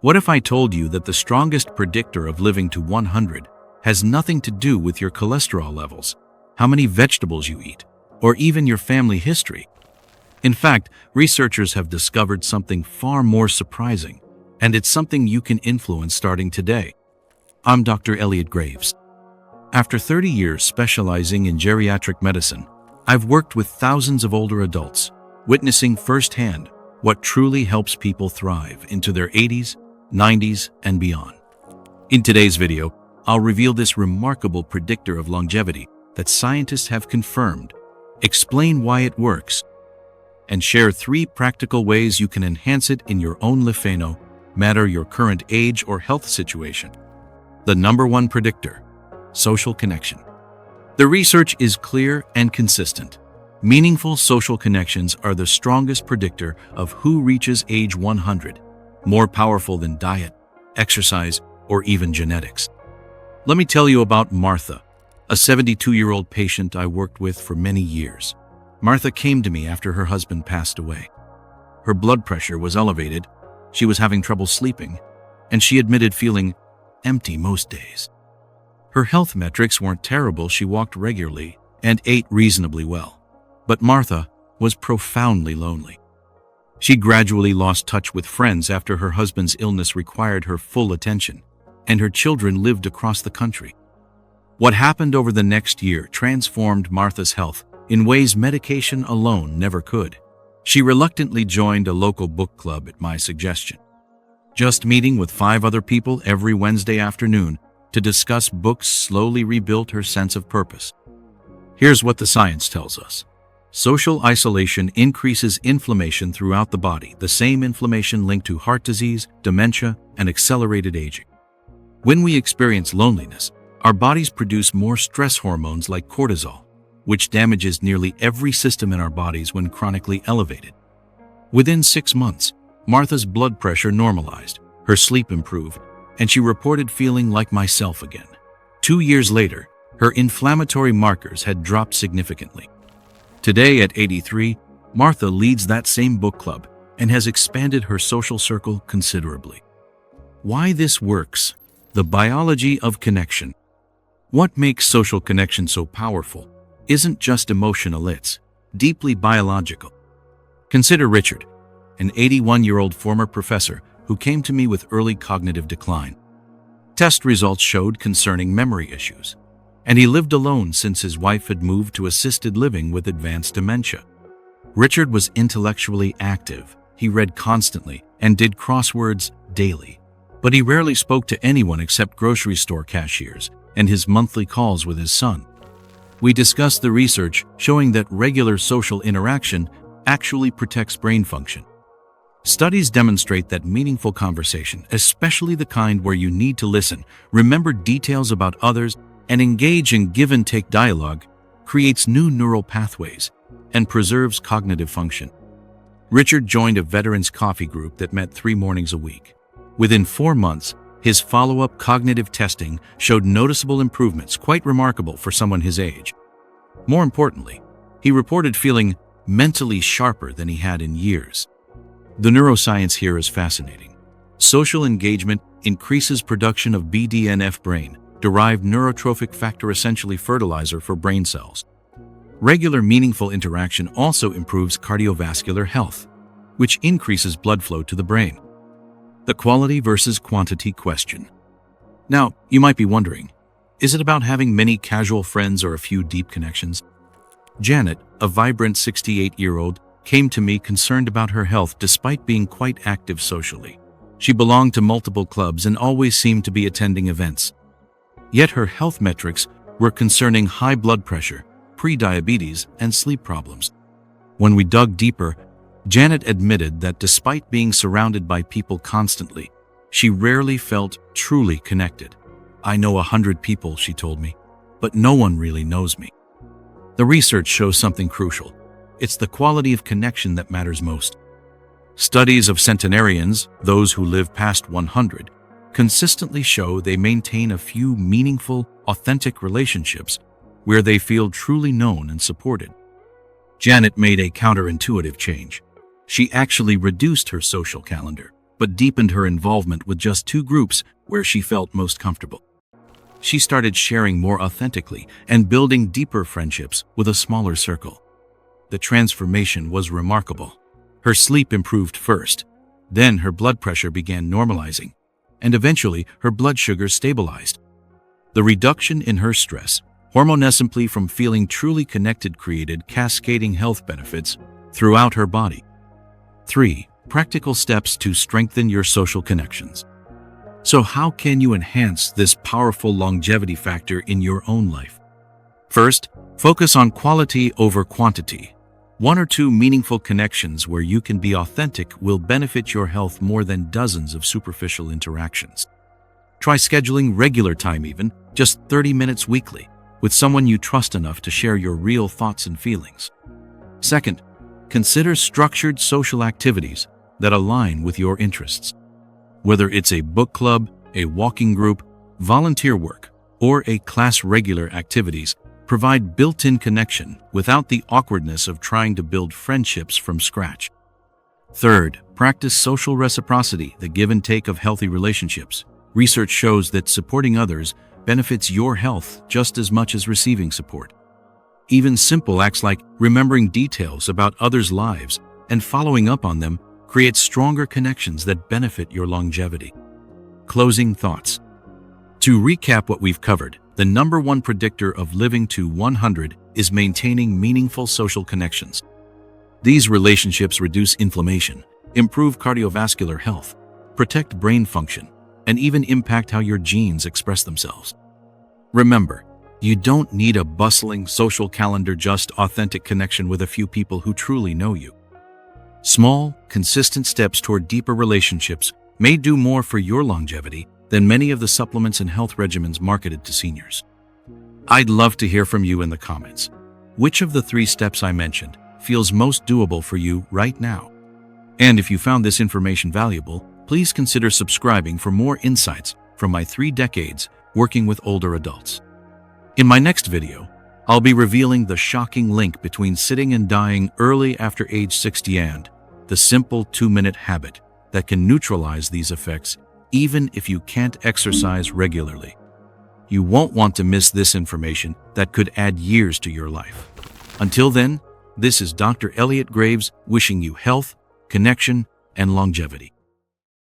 What if I told you that the strongest predictor of living to 100 has nothing to do with your cholesterol levels, how many vegetables you eat, or even your family history? In fact, researchers have discovered something far more surprising, and it's something you can influence starting today. I'm Dr. Elliot Graves. After 30 years specializing in geriatric medicine, I've worked with thousands of older adults, witnessing firsthand what truly helps people thrive into their 80s, 90s, and beyond. In today's video, I'll reveal this remarkable predictor of longevity that scientists have confirmed, explain why it works, and share 3 practical ways you can enhance it in your own life, no matter your current age or health situation. The number 1 predictor: social connection. The research is clear and consistent. Meaningful social connections are the strongest predictor of who reaches age 100, more powerful than diet, exercise, or even genetics. Let me tell you about Martha, a 72-year-old patient I worked with for many years. Martha came to me after her husband passed away. Her blood pressure was elevated, she was having trouble sleeping, and she admitted feeling empty most days. Her health metrics weren't terrible, she walked regularly and ate reasonably well. But Martha was profoundly lonely. She gradually lost touch with friends after her husband's illness required her full attention, and her children lived across the country. What happened over the next year transformed Martha's health in ways medication alone never could. She reluctantly joined a local book club at my suggestion. Just meeting with 5 other people every Wednesday afternoon to discuss books slowly rebuilt her sense of purpose. Here's what the science tells us. Social isolation increases inflammation throughout the body, the same inflammation linked to heart disease, dementia, and accelerated aging. When we experience loneliness, our bodies produce more stress hormones like cortisol, which damages nearly every system in our bodies when chronically elevated. Within 6 months, Martha's blood pressure normalized, her sleep improved, and she reported feeling like myself again. 2 years later, her inflammatory markers had dropped significantly. Today, at 83, Martha leads that same book club and has expanded her social circle considerably. Why this works? The biology of connection. What makes social connection so powerful isn't just emotional, it's deeply biological. Consider Richard, an 81-year-old former professor who came to me with early cognitive decline. Test results showed concerning memory issues, and he lived alone since his wife had moved to assisted living with advanced dementia. Richard was intellectually active, he read constantly and did crosswords daily, but he rarely spoke to anyone except grocery store cashiers and his monthly calls with his son. We discussed the research showing that regular social interaction actually protects brain function. Studies demonstrate that meaningful conversation, especially the kind where you need to listen, remember details about others, and engage in give-and-take dialogue, creates new neural pathways and preserves cognitive function. Richard joined a veterans coffee group that met 3 mornings a week. Within 4 months, his follow-up cognitive testing showed noticeable improvements, quite remarkable for someone his age. More importantly, he reported feeling mentally sharper than he had in years. The neuroscience here is fascinating. Social engagement increases production of BDNF, brain-derived neurotrophic factor, essentially fertilizer for brain cells. Regular meaningful interaction also improves cardiovascular health, which increases blood flow to the brain. The quality versus quantity question. Now, you might be wondering, is it about having many casual friends or a few deep connections? Janet, a vibrant 68-year-old, came to me concerned about her health despite being quite active socially. She belonged to multiple clubs and always seemed to be attending events. Yet her health metrics were concerning high blood pressure, pre-diabetes, and sleep problems. When we dug deeper, Janet admitted that despite being surrounded by people constantly, she rarely felt truly connected. "I know 100 people," she told me, "but no one really knows me." The research shows something crucial. It's the quality of connection that matters most. Studies of centenarians, those who live past 100, consistently show they maintain a few meaningful, authentic relationships where they feel truly known and supported. Janet made a counterintuitive change. She actually reduced her social calendar. but deepened her involvement with just 2 groups where she felt most comfortable. She started sharing more authentically and building deeper friendships with a smaller circle. The transformation was remarkable. Her sleep improved first, then her blood pressure began normalizing, and eventually her blood sugar stabilized. The reduction in her stress hormone simply from feeling truly connected created cascading health benefits throughout her body. 3. Practical steps to strengthen your social connections. So how can you enhance this powerful longevity factor in your own life? First, focus on quality over quantity. 1 or 2 meaningful connections where you can be authentic will benefit your health more than dozens of superficial interactions. Try scheduling regular time, even just 30 minutes weekly, with someone you trust enough to share your real thoughts and feelings. Second, consider structured social activities that align with your interests. Whether it's a book club, a walking group, volunteer work, or a class, regular activities provide built-in connection without the awkwardness of trying to build friendships from scratch. Third, practice social reciprocity, the give and take of healthy relationships. Research shows that supporting others benefits your health just as much as receiving support. Even simple acts like remembering details about others' lives and following up on them create stronger connections that benefit your longevity. Closing thoughts. To recap what we've covered, the number 1 predictor of living to 100 is maintaining meaningful social connections. These relationships reduce inflammation, improve cardiovascular health, protect brain function, and even impact how your genes express themselves. Remember, you don't need a bustling social calendar, just authentic connection with a few people who truly know you. Small, consistent steps toward deeper relationships may do more for your longevity than many of the supplements and health regimens marketed to seniors. I'd love to hear from you in the comments. Which of the 3 steps I mentioned feels most doable for you right now? And if you found this information valuable, please consider subscribing for more insights from my 3 decades working with older adults. In my next video, I'll be revealing the shocking link between sitting and dying early after age 60 and the simple 2-minute habit that can neutralize these effects even if you can't exercise regularly. You won't want to miss this information that could add years to your life. Until then, this is Dr. Elliot Graves wishing you health, connection, and longevity.